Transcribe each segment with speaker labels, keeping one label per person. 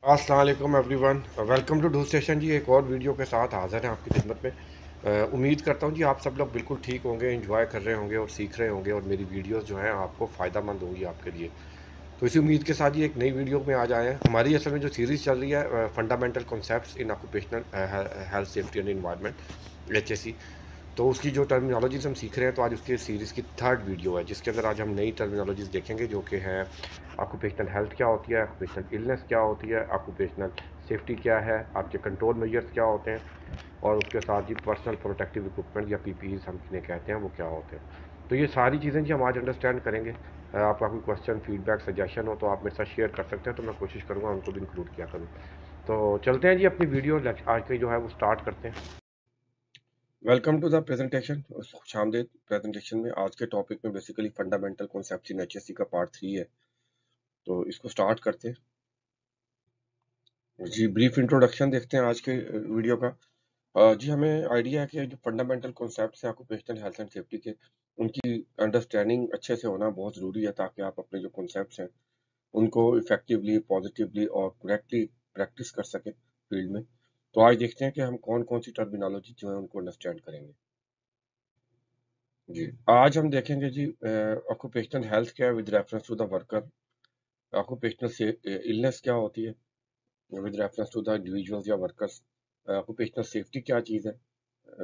Speaker 1: अस्सलाम वालेकुम everyone, welcome to do station जी। एक और वीडियो के साथ हाज़िर हैं आपकी खिदमत में। उम्मीद करता हूँ जी आप सब लोग बिल्कुल ठीक होंगे, एंजॉय कर रहे होंगे और सीख रहे होंगे, और मेरी वीडियोस जो हैं आपको फ़ायदा मंद होंगी आपके लिए। तो इसी उम्मीद के साथ ही एक नई वीडियो में आज आए हैं। हमारी असल में जो सीरीज़ चल रही है, fundamental concepts in occupational health safety and environment, HSE। तो उसकी जो टर्मिनोलॉजीज हम सीख रहे हैं, तो आज उसकी सीरीज़ की थर्ड वीडियो है, जिसके अंदर आज हम नई टर्मिनोलॉजीज देखेंगे, जो कि हैं ऑक्यूपेशनल हेल्थ क्या होती है, ऑक्यूपेशनल इलनेस क्या होती है, ऑक्यूपेशनल सेफ्टी क्या है, आपके कंट्रोल मेजर्स क्या होते हैं, और उसके साथ ही पर्सनल प्रोटेक्टिव इक्विपमेंट या PPEs हम जिन्हें कहते हैं वो क्या होते हैं। तो ये सारी चीज़ें जी हम आज अंडरस्टैंड करेंगे। आपका कोई क्वेश्चन, फीडबैक, सजेशन हो तो आप मेरे साथ शेयर कर सकते हैं, तो मैं कोशिश करूँगा उनको भी इंक्लूड किया करूँ। तो चलते हैं जी अपनी वीडियो आज की जो है वो स्टार्ट करते हैं। Welcome to the presentation. खुशामदीद प्रेजेंटेशन में। आज के टॉपिक में basically fundamental concepts in HSE का पार्ट 3 है, तो इसको स्टार्ट करते हैं जी। ब्रीफ इंट्रोडक्शन देखते हैं आज के वीडियो का। जी, हमें आइडिया है कि जो फंडामेंटल कॉन्सेप्ट्स हैं ऑक्यूपेशनल हेल्थ एंड सेफ्टी के, उनकी अंडरस्टैंडिंग अच्छे से होना बहुत ज़रूरी है, ताकि आप अपने जो कॉन्सेप्ट्स हैं उनको इफेक्टिवली, पॉजिटिवली और करेक्टली प्रैक्टिस कर सकें फील्ड में। तो आज देखते हैं कि हम कौन कौन सी टर्मिनोलॉजी जो है उनको अंडरस्टैंड करेंगे जी। आज हम देखेंगे जी ऑक्यूपेशनल हेल्थ क्या है with reference to the worker, occupational illness क्या होती है with reference to the individuals या वर्कर्स, ऑक्यूपेशनल सेफ्टी क्या चीज़ है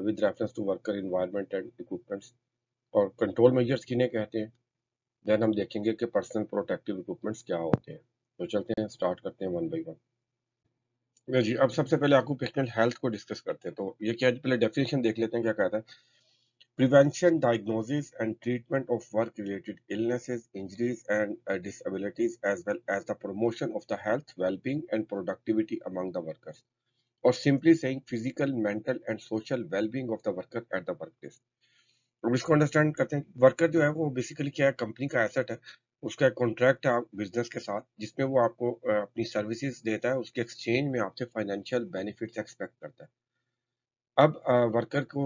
Speaker 1: with reference to worker environment and equipments, और कंट्रोल मेजर्स किन्हें कहते हैं। देन हम देखेंगे कि पर्सनल प्रोटेक्टिव इक्विपमेंट्स क्या होते हैं। तो चलते हैं, स्टार्ट करते हैं वन बाई वन। जी, अब सबसे पहले ऑक्यूपेशनल हेल्थ को डिस्कस करते हैं। तो ये क्या है, पहले डेफिनेशन देख लेते हैं क्या कहता है। Prevention, diagnosis, and treatment of work-related illnesses, injuries, and disabilities, as well as the promotion of the health, well-being, and productivity among the workers. Or simply saying physical, mental, and social well-being of the worker at the workplace. अब इसको understand करते हैं। Worker जो है वो basically क्या है, company का एसेट है। उसका एक कॉन्ट्रैक्ट है बिजनेस के साथ, जिसमें वो आपको अपनी सर्विसेज देता है, उसके एक्सचेंज में आपसे फाइनेंशियल बेनिफिट्स एक्सपेक्ट करता है। अब वर्कर को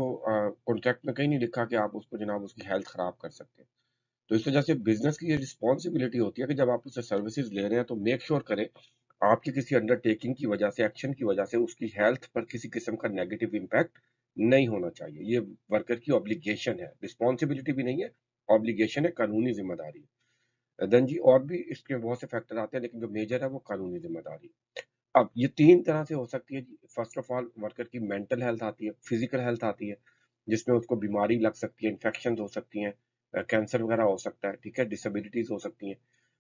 Speaker 1: कॉन्ट्रैक्ट में कहीं नहीं लिखा कि आप उसको जनाब उसकी हेल्थ खराब कर सकते हैं। तो इस वजह से बिजनेस की ये रिस्पॉन्सिबिलिटी होती है कि जब आप उससे सर्विसेज ले रहे हैं, तो मेक श्योर करें आपकी किसी अंडरटेकिंग की वजह से, एक्शन की वजह से उसकी हेल्थ पर किसी किस्म का नेगेटिव इम्पैक्ट नहीं होना चाहिए। ये वर्कर की ऑब्लिगेशन है, रिस्पॉन्सिबिलिटी भी नहीं है, ऑब्लिगेशन है, कानूनी जिम्मेदारी है। देन जी, और भी इसके बहुत से फैक्टर आते हैं, लेकिन जो मेजर है वो कानूनी जिम्मेदारी। अब ये 3 तरह से हो सकती है जी। फर्स्ट ऑफ ऑल वर्कर की मेंटल हेल्थ आती है, फिजिकल हेल्थ आती है, जिसमें उसको बीमारी लग सकती है, इन्फेक्शंस हो सकती हैं, कैंसर वगैरह हो सकता है, ठीक है, डिसेबिलिटीज हो सकती हैं।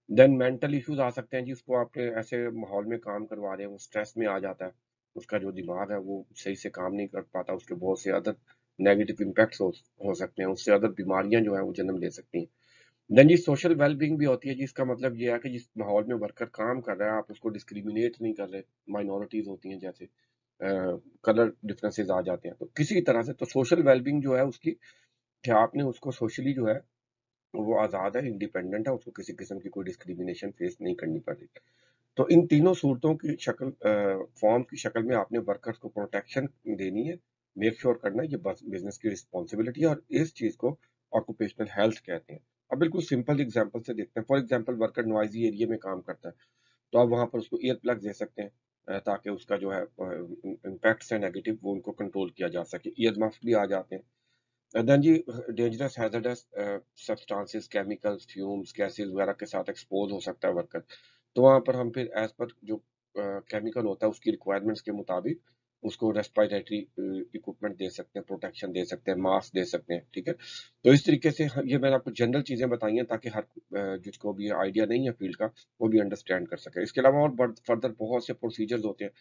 Speaker 1: देन मेंटल इश्यूज आ सकते हैं जी। उसको आपके ऐसे माहौल में काम करवा रहे हैं, वो स्ट्रेस में आ जाता है, उसका जो दिमाग है वो सही से काम नहीं कर पाता, उसके बहुत से अदर नेगेटिव इम्पैक्ट्स हो सकते हैं, उससे अदर बीमारियां जो है वो जन्म ले सकती हैं। देन जी, सोशल वेलबींग भी होती है, जिसका मतलब ये है कि जिस माहौल में वर्कर काम कर रहा है, आप उसको डिस्क्रिमिनेट नहीं कर रहे। माइनॉरिटीज होती हैं, जैसे कलर डिफरेंसेस आ जाते हैं, तो किसी तरह से तो सोशल वेलबींग जो है उसकी, कि आपने उसको सोशली जो है वो आज़ाद है, इंडिपेंडेंट है, उसको किसी किस्म की कोई डिस्क्रिमिनेशन फेस नहीं करनी पड़ रही। तो इन तीनों सूरतों की शक्ल, फॉर्म की शक्ल में आपने वर्कर्स को प्रोटेक्शन देनी है, मेक श्योर करना है। ये बस बिजनेस की रिस्पॉन्सिबिलिटी है, और इस चीज को ऑक्यूपेशनल हेल्थ कहते हैं। अब बिल्कुल सिंपल एग्जांपल से देखते हैं। For example, worker noisy area में काम करता है, तो आप वहां पर उसको ईयर प्लग दे सकते हैं, ताकि उसका जो है इम्पैक्ट्स है नेगेटिव, वो उनको कंट्रोल किया जा सके। ईयर मफ्स भी आ जाते हैं। देन जी, dangerous hazardous substances, chemicals, fumes, gases वगैरह के साथ एक्सपोज हो सकता है वर्कर। तो वहां पर हम फिर एज पर जो केमिकल होता है उसकी रिक्वायरमेंट्स के मुताबिक उसको रेस्पिरेटरी इक्विपमेंट दे सकते हैं, प्रोटेक्शन दे सकते हैं, मास्क दे सकते हैं, ठीक है। तो इस तरीके से ये मैंने आपको जनरल चीजें बताई हैं, ताकि हर जिसको भी आइडिया नहीं है फील्ड का, वो भी अंडरस्टैंड कर सके। इसके अलावा और फर्दर बहुत से प्रोसीजर्स होते हैं,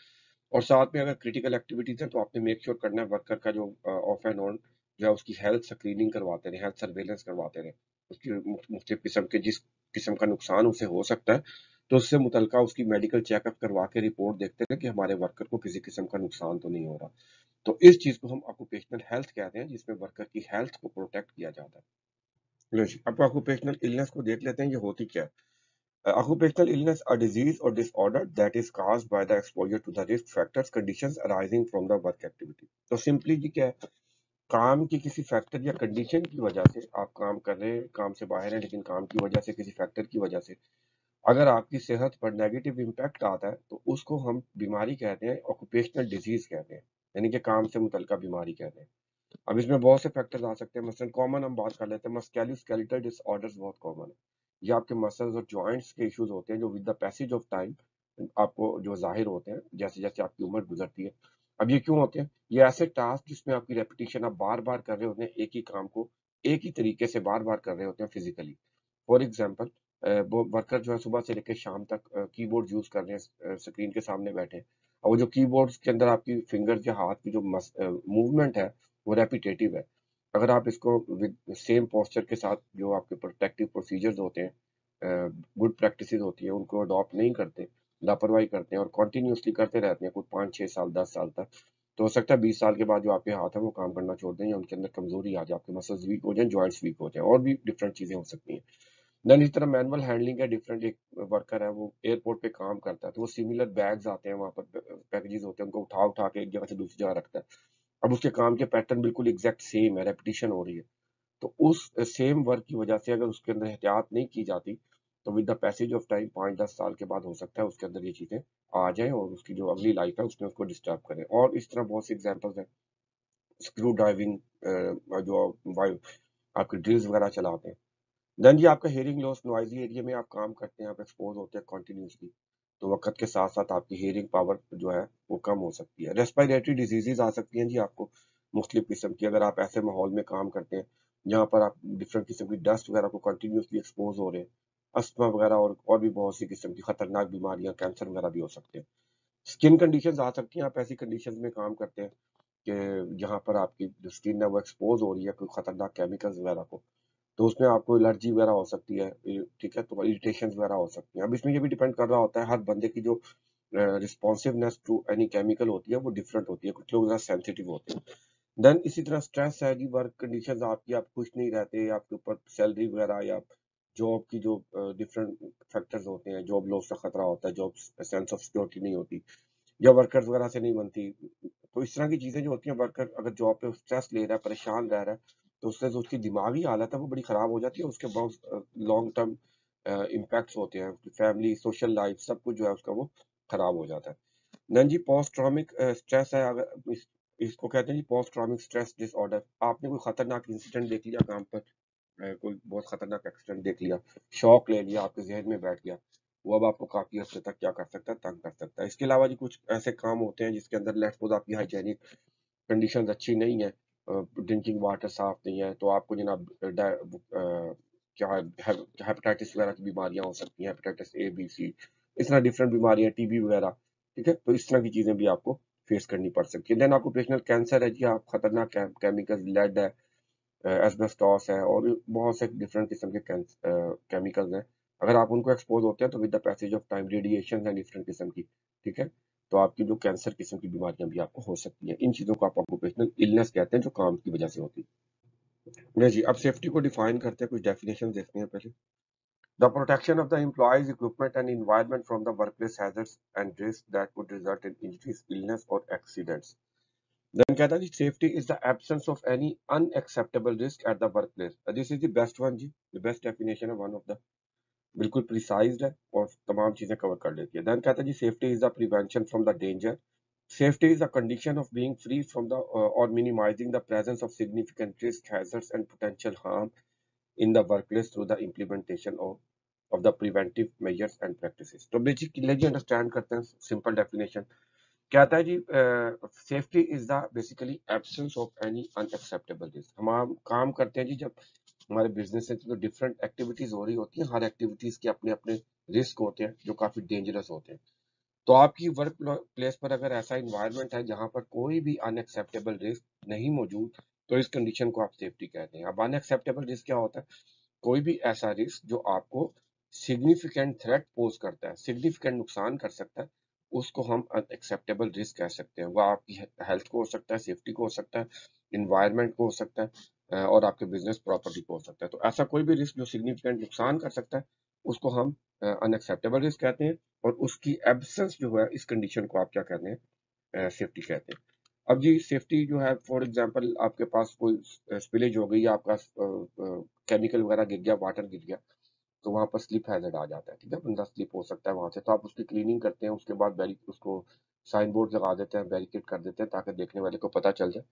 Speaker 1: और साथ में अगर क्रिटिकल एक्टिविटीज है, तो आपने मेक श्योर करना है वर्कर का जो ऑफ एंड ऑन जो है उसकी हेल्थ स्क्रीनिंग करवाते रहे, हेल्थ सर्वेलेंस करवाते रहे। उसकी मुख्तलिफ किस्म के जिस किस्म का नुकसान उसे हो सकता है, तो उससे मुतलका उसकी मेडिकल चेकअप करवा के रिपोर्ट देखते रहे कि हमारे वर्कर को किसी किस्म का नुकसान तो नहीं हो रहा। तो इस चीज को हम ऑक्यूपेशनल हेल्थ कहते हैं, जिसमें वर्कर की हेल्थ को प्रोटेक्ट किया जाता है। लो जी, अब ऑक्यूपेशनल इलनेस को देख लेते हैं, ये होती क्या है। Occupational illness, a disease or disorder that is caused by the exposure to the risk factors, conditions arising from the work activity. तो सिंपली जी क्या है, काम की किसी फैक्टर या कंडीशन की वजह से आप काम कर रहे हैं, काम से बाहर हैं, लेकिन काम की वजह से, किसी फैक्टर की वजह से अगर आपकी सेहत पर नेगेटिव इम्पैक्ट आता है तो उसको हम बीमारी कहते हैं, ऑक्यूपेशनल डिजीज कहते हैं, यानी कि काम से मुतल्लिका बीमारी कहते हैं। अब इसमें बहुत से फैक्टर्स आ सकते हैं, मसलन कॉमन हम बात कर लेते हैं, मस्कुलोस्केलेटल डिसऑर्डर्स बहुत कॉमन है। ये आपके मसल्स और जॉइंट्स के इश्यूज होते हैं जो with the passage of time आपको जो जाहिर होते हैं जैसे जैसे आपकी उम्र गुजरती है। अब ये क्यों होते हैं? ये ऐसे टास्क जिसमें आपकी रेपिटेशन आप बार बार कर रहे होते हैं, एक ही काम को एक ही तरीके से बार बार कर रहे होते हैं फिजिकली। फॉर एग्जाम्पल, वो वर्कर जो है सुबह से लेकर शाम तक कीबोर्ड यूज कर रहे हैं, स्क्रीन के सामने बैठे हैं, और वो जो कीबोर्ड के अंदर आपकी फिंगर या हाथ की जो मूवमेंट है वो रेपिटेटिव है। अगर आप इसको विद सेम पोस्चर के साथ जो आपके प्रोटेक्टिव प्रोसीजर्स होते हैं, गुड प्रैक्टिसेस होती है, उनको अडॉप्ट नहीं करते, लापरवाही करते हैं और कॉन्टिन्यूसली करते रहते हैं कुछ 5 6 साल 10 साल तक, तो हो सकता है 20 साल के बाद जो आपके हाथ है वो काम करना छोड़ दें या उनके अंदर कमजोरी आ जाए, आपके मसल्स वीक हो जाए, जॉइंट्स वीक हो जाए, और भी डिफरेंट चीजें हो सकती हैं। देन इस तरह मैनुअल हैंडलिंग है डिफरेंट। एक वर्कर है वो एयरपोर्ट पे काम करता है तो वो सिमिलर बैग्स आते हैं वहां पर, पैकेजेस होते हैं, उनको उठा उठा के एक जगह से दूसरी जगह रखता है। अब उसके काम के पैटर्न बिल्कुल एग्जैक्ट सेम है, रेपिटेशन हो रही है। तो उस सेम वर्क की वजह से अगर उसके अंदर एहतियात नहीं की जाती तो with the passage of time 5 10 साल के बाद हो सकता है उसके अंदर ये चीजें आ जाएं और उसकी जो अगली लाइफ है उसमें उसको डिस्टर्ब करें। और इस तरह बहुत से एग्जांपल्स हैं। स्क्रू ड्राइविंग, जो आपके ड्रिल्स वगैरह चलाते हैं। देन जी आपका हेयरिंग लॉस, नॉइजी एरिया में आप काम करते हैं, आप एक्सपोज होते हैं कॉन्टिन्यूसली, तो वक्त के साथ साथ आपकी हेयरिंग पावर जो है वो कम हो सकती है। रेस्पिरेटरी डिजीजेज आ सकती हैं जी आपको, मुख्तलिफ किस्म की, अगर आप ऐसे माहौल में काम करते हैं जहाँ पर आप डिफरेंट किस्म की डस्ट वगैरह को कंटिन्यूसली एक्सपोज हो रहे हैं। अस्थमा वगैरह और भी बहुत सी किस्म की खतरनाक बीमारियां, कैंसर वगैरह भी हो सकते हैं। स्किन कंडीशंस आ सकती हैं, आप ऐसी कंडीशंस में काम करते हैं कि जहाँ पर आपकी जो स्किन है वो एक्सपोज हो रही है कोई खतरनाक केमिकल्स वगैरह को, तो उसमें आपको एलर्जी वगैरह हो सकती है, ठीक है, तो इरिटेशन वगैरह हो सकती है। अब इसमें ये भी डिपेंड कर रहा होता है हर बंदे की जो रिस्पॉन्सिवनेस टू एनी केमिकल होती है वो डिफरेंट होती है, कुछ लोग ज़्यादा सेंसिटिव होते हैं। देन इसी तरह स्ट्रेस है जी, वर्क कंडीशंस आपकी, आप खुश नहीं रहते, आपके ऊपर सैलरी वगैरह या जॉब की जो डिफरेंट फैक्टर्स होते हैं, जॉब लॉस का खतरा होता है, जॉब सेंस ऑफ सिक्योरिटी नहीं होती या वर्कर्स वगैरह से नहीं बनती, तो इस तरह की चीजें जो होती हैं, वर्कर अगर जॉब पे स्ट्रेस ले रहा है, परेशान रह रहा है, तो उससे जो उसकी दिमागी हालत है वो बड़ी खराब हो जाती है, उसके बहुत लॉन्ग टर्म इम्पैक्ट्स होते हैं, फैमिली सोशल लाइफ सब कुछ जो है उसका वो खराब हो जाता है। देन जी पोस्ट ट्रॉमिक स्ट्रेस है, अगर इसको कहते हैं जी पोस्ट ट्रॉमिक स्ट्रेस डिसऑर्डर। आपने कोई खतरनाक इंसिडेंट देख लिया काम पर, कोई बहुत खतरनाक एक्सीडेंट देख लिया, शौक ले लिया, आपके जहन में बैठ गया, वो अब आपको काफी हद तक क्या कर सकता है, तंग कर सकता है। इसके अलावा जी कुछ ऐसे काम होते हैं जिसके अंदर लेट्स सपोज आपकी हाइजेनिक कंडीशंस अच्छी नहीं है, ड्रिंकिंग वाटर साफ नहीं है, तो आपको जनाब क्या हेपेटाइटिस वगैरह की बीमारियां हो सकती हैं, हेपेटाइटिस ए बी सी, इस तरह डिफरेंट बीमारियां, टीबी वगैरह, ठीक है, तो इस तरह की चीजें भी आपको फेस करनी पड़ सकती है। देन ऑक्यूपेशनल कैंसर है जी, आप खतरनाक केमिकल, लेड है, एस्बेस्टॉस है, और भी बहुत से डिफरेंट किस्म के केमिकल्स हैं। अगर आप उनको एक्सपोज होते हैं तो with the passage of time radiation है डिफरेंट किस्म की, ठीक है, तो आपकी जो कैंसर किस्म की बीमारियां भी आपको हो सकती हैं। इन चीजों को आप ऑक्यूपेशनल इलनेस कहते हैं जो काम की वजह से होती है। नहीं जी, अब सेफ्टी को डिफाइन करते हैं, कुछ डेफिनेशन देखते हैं पहले। The protection of the employees equipment and environment from the workplace hazards and risk that could result in injuries, illness और एक्सीडेंट्स। देन कहता है जी safety is the absence of any unacceptable risk at the workplace. This is the best one जी, the best definition है, one of the, बिल्कुल precised है और तमाम चीजें कवर कर लेती है। देन कहता है जी safety is the prevention from the danger. Safety is a condition of being free from the or minimizing the presence of significant risk, hazards, and potential harm in the workplace through the implementation of the preventive measures and practices. तो basically जी understand करते हैं simple definition. कहता है जी safety is the basically absence of any unacceptable risk. हम काम करते हैं जी जब हमारे बिजनेस में तो डिफरेंट एक्टिविटीज हो रही होती हैं, हर एक्टिविटीज के अपने अपने रिस्क होते हैं जो काफी डेंजरस होते हैं। तो आपकी वर्क प्लेस पर अगर ऐसा इन्वायरमेंट है जहां पर कोई भी अनएक्सेप्टेबल रिस्क नहीं मौजूद, तो इस कंडीशन को आप सेफ्टी कहते हैं। अब अनएक्सेप्टेबल रिस्क क्या होता है? कोई भी ऐसा रिस्क जो आपको सिग्निफिकेंट थ्रेट पोज करता है, सिग्निफिकेंट नुकसान कर सकता है, उसको हम अनएक्सेप्टेबल रिस्क कह सकते हैं। वो आपकी हेल्थ को हो सकता है, सेफ्टी को हो सकता है, इन्वायरमेंट को हो सकता है, और आपके बिजनेस प्रॉपर्टी को हो सकता है। तो ऐसा कोई भी रिस्क जो सिग्निफिकेंट नुकसान कर सकता है उसको हम अनएक्सेप्टेबल रिस्क कहते हैं, और उसकी एब्सेंस जो है इस कंडीशन को आप क्या कहते हैं, सेफ्टी कहते हैं। अब जी सेफ्टी जो है, फॉर एग्जांपल आपके पास कोई स्पिलेज हो गई या आपका केमिकल वगैरह गिर गया, वाटर गिर गया, तो वहाँ पर स्लिप हैजर्ड आ जाता है, ठीक है, बंदा स्लिप हो सकता है वहाँ से। तो आप उसकी क्लीनिंग करते हैं, उसके बाद उसको साइन बोर्ड लगा देते हैं, बैरिकेड कर देते हैं ताकि देखने वाले को पता चल जाए।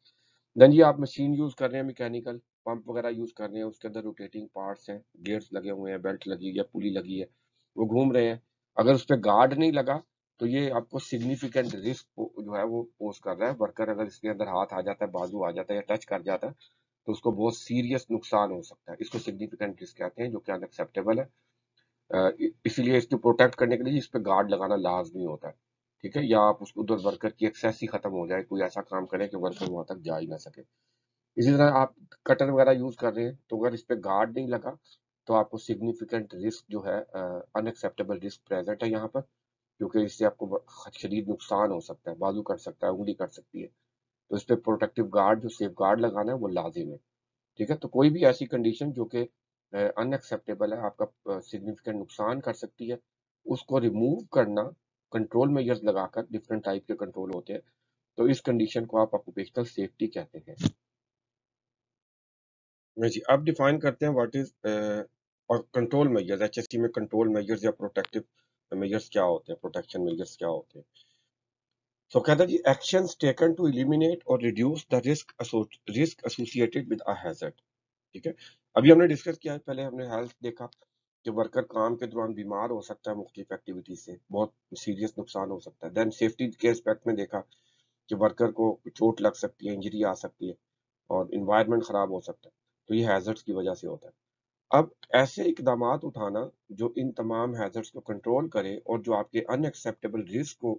Speaker 1: देन ये आप मशीन यूज कर रहे हैं, मैकेनिकल पंप वगैरह यूज कर रहे हैं, उसके अंदर रोटेटिंग पार्ट्स हैं, गियर्स लगे हुए हैं, बेल्ट लगी है या पुली लगी है, वो घूम रहे हैं। अगर उस पर गार्ड नहीं लगा तो ये आपको सिग्निफिकेंट रिस्क जो है वो पोज कर रहा है। वर्कर अगर इसके अंदर हाथ आ जाता है, बाजू आ जाता है या टच कर जाता है तो उसको बहुत सीरियस नुकसान हो सकता है। इसको सिग्निफिकेंट रिस्क कहते हैं, जो कि अनएक्सेप्टेबल है। इसीलिए इसको प्रोटेक्ट करने के लिए इस पे गार्ड लगाना लाजमी होता है, ठीक है। या आप उसको उधर वर्कर की एक्सेस ही खत्म हो जाए, कोई ऐसा काम करे कि वर्कर वहां तक जा ही ना सके। इसी तरह आप कटर वगैरह यूज कर रहे हैं तो अगर इस पे गार्ड नहीं लगा तो आपको सिग्निफिकेंट रिस्क जो है, अनएक्सेप्टेबल रिस्क प्रेजेंट है यहाँ पर, क्योंकि इससे आपको शदीद नुकसान हो सकता है, बाजू कट सकता है, उंगली कट सकती है। तो इस पे प्रोटेक्टिव गार्ड जो सेफ गार्ड लगाना है वो लाजिम है, ठीक है। तो कोई भी ऐसी कंडीशन जो कि अनएक्सेप्टेबल है, आपका सिग्निफिकेंट नुकसान कर सकती है, उसको रिमूव करना कंट्रोल मेजर्स लगाकर, डिफरेंट टाइप के कंट्रोल होते हैं, तो इस कंडीशन को आप ऑक्यूपेशनल सेफ्टी कहते हैं। जी, अब डिफाइन करते हैं व्हाट इज और कंट्रोल मेजर्स। एचएससी में कंट्रोल मेजर्स या प्रोटेक्टिव मेजर्स क्या होते हैं, प्रोटेक्शन मेजर्स क्या होते हैं। तो कहता है जी, एक्शंस टेकन टू एलिमिनेट और reduce the risk associated with a hazard, ठीक है। अभी हमने डिस्कस किया है, पहले हमने हेल्थ देखा कि वर्कर काम के दौरान बीमार हो सकता है, मुख्तलिफ एक्टिविटीज से बहुत सीरियस नुकसान हो सकता है। देन सेफ्टी के एस्पेक्ट में देखा कि वर्कर को चोट लग सकती है, इंजरी आ सकती है और इन्वायरमेंट खराब हो सकता है, तो ये हैजर्ड्स की वजह से होता है। अब ऐसे इकदाम उठाना जो इन तमाम हैजर्ड्स को कंट्रोल करे और जो आपके अनएक्सेप्टेबल रिस्क को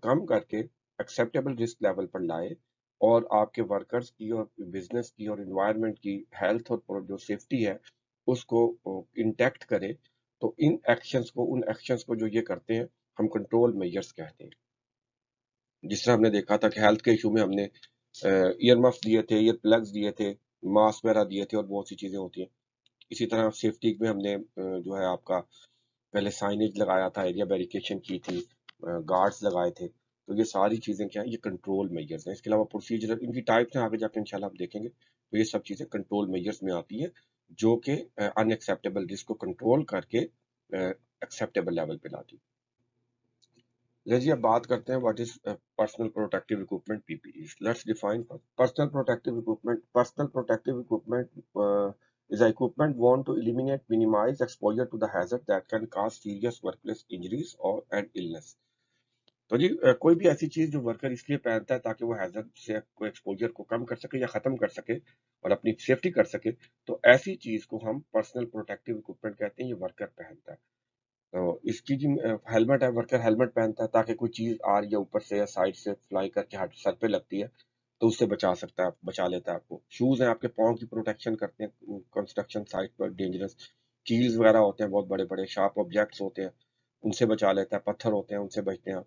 Speaker 1: कम करके एक्सेप्टेबल रिस्क लेवल पर लाए और आपके वर्कर्स की और बिजनेस की और इन्वायरमेंट की हेल्थ और जो सेफ्टी है उसको इंटैक्ट करे, तो उन एक्शंस को जो ये करते हैं हम कंट्रोल मेजर्स कहते हैं। जिस तरह हमने देखा था कि हेल्थ के इशू में हमने ईयर मफ्स दिए थे, ईयर प्लग्स दिए थे, मास्क वगैरह दिए थे और बहुत सी चीजें होती हैं। इसी तरह सेफ्टी में हमने जो है आपका पहले साइनेज लगाया था, एरिया बैरिकेशन की थी, गार्ड्स लगाए थे। तो ये सारी चीजें क्या है, ये कंट्रोल मेजर्स हैं। इसके अलावा प्रोसीजर इनकी टाइप्स हैं, आगे जाकर इंशाल्लाह आप देखेंगे। तो ये सब चीजें कंट्रोल मेजर्स में आती है जो कि अनएक्सेप्टेबल रिस्क को कंट्रोल करके एक्सेप्टेबल लेवल पे लाती है। जी, अब बात करते हैं what is personal protective equipment, PPE. Let's define personal protective equipment. Personal protective equipment is equipment worn to eliminate, minimize exposure to the hazard that can cause serious workplace injuries or and illness। तो जी, कोई भी ऐसी चीज जो worker इसलिए पहनता है ताकि वो हैजर्ड से को एक्सपोजर को कम कर सके या खत्म कर सके और अपनी सेफ्टी कर सके, तो ऐसी चीज को हम पर्सनल प्रोटेक्टिव इक्विपमेंट कहते हैं, ये वर्कर पहनता है। तो इसकी जो हेलमेट है, वर्कर हेलमेट पहनता है ताकि कोई चीज आ रही है ऊपर से या साइड से फ्लाई करके हाथ सर पे लगती है तो उससे बचा सकता है, बचा लेता है आपको। शूज हैं, आपके पाँव की प्रोटेक्शन करते हैं कंस्ट्रक्शन साइट पर, डेंजरस कील्स वगैरह होते हैं, बहुत बड़े बड़े शार्प ऑब्जेक्ट्स होते हैं, उनसे बचा लेता है। पत्थर होते हैं, उनसे बचते हैं आप।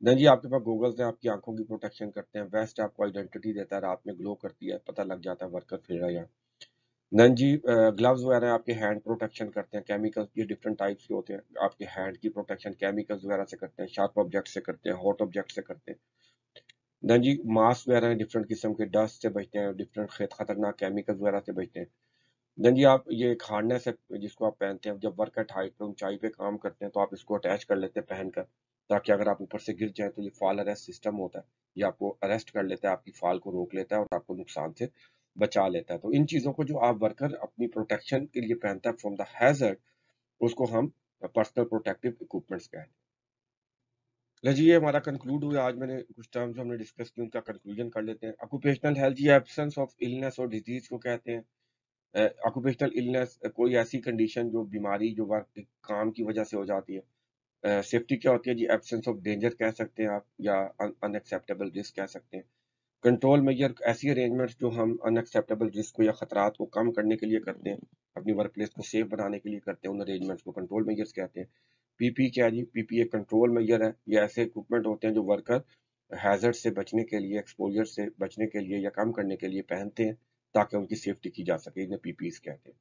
Speaker 1: देन जी, आपके पास गॉगल्स हैं, आपकी आंखों की प्रोटेक्शन करते हैं। वेस्ट आपको आइडेंटिटी देता है, रात में ग्लो करती है, पता लग जाता है वर्कर फिर रहा है यहाँ। देन जी, ग्लव्स वगैरह आपके हैंड प्रोटेक्शन करते हैं। केमिकल्स के डिफरेंट टाइप्स के होते हैं, आपके हैंड की प्रोटेक्शन केमिकल्स वगैरह से करते हैं, शार्प ऑब्जेक्ट से करते हैं, हॉट ऑब्जेक्ट से करते हैं। देन जी, मास्क वगैरह डिफरेंट किस्म के डस्ट से बचते हैं, डिफरेंट खतरनाक केमिकल्स वगैरह से बचते हैं। देन जी, आप ये एक हार्नेस है जिसको आप पहनते हैं जब वर्क एट हाइट पे, ऊंचाई पे काम करते हैं, तो आप इसको अटैच कर लेते हैं पहनकर, ताकि अगर आप ऊपर से गिर जाए तो ये फॉल अरेस्ट सिस्टम होता है, ये आपको अरेस्ट कर लेता है, आपकी फॉल को रोक लेता है और आपको नुकसान से बचा लेता है। तो इन चीजों को जो आप वर्कर अपनी प्रोटेक्शन के लिए पहनता है फ्रॉम द हैजर्ड, उसको हम पर्सनल प्रोटेक्टिव इक्विपमेंट्स कहते हैं। जी, ये हमारा कंक्लूड हुआ। आज मैंने कुछ टर्म्स हमने डिस्कस की, उनका कंक्लूजन कर लेते हैं। ऑक्यूपेशनल हेल्थ, ये एब्सेंस ऑफ इलनेस और डिजीज को कहते हैं। ऑक्यूपेशनल इलनेस कोई ऐसी कंडीशन जो बीमारी जो वर्क काम की वजह से हो जाती है। सेफ्टी क्या होती है जी, एब्सेंस ऑफ डेंजर कह सकते हैं आप, या अनएक्सेप्टेबल रिस्क कह सकते हैं। कंट्रोल मेजर ऐसी अरेंजमेंट्स जो हम अनएक्सेप्टेबल रिस्क को या खतरात को कम करने के लिए करते हैं, अपनी वर्क प्लेस को सेफ बनाने के लिए करते हैं, उन अरेंजमेंट्स को कंट्रोल मेजर्स कहते हैं। पीपी क्या है जी, पीपी एक कंट्रोल मेजर है। ये ऐसे इक्विपमेंट होते हैं जो वर्कर हैजर्ड से बचने के लिए, एक्सपोजर से बचने के लिए या कम करने के लिए पहनते हैं ताकि उनकी सेफ्टी की जा सके, इन्हें पीपीज कहते हैं।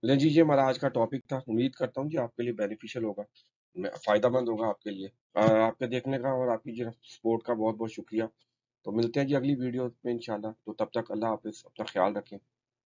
Speaker 1: ले जी, ये हमारा आज का टॉपिक था। उम्मीद करता हूँ कि आपके लिए बेनिफिशियल होगा, फायदेमंद होगा आपके लिए। आपके देखने का और आपकी जो सपोर्ट का बहुत बहुत शुक्रिया। तो मिलते हैं जी अगली वीडियो में इंशाल्लाह। तो तब तक अल्लाह हाफिज, अपना ख्याल रखें।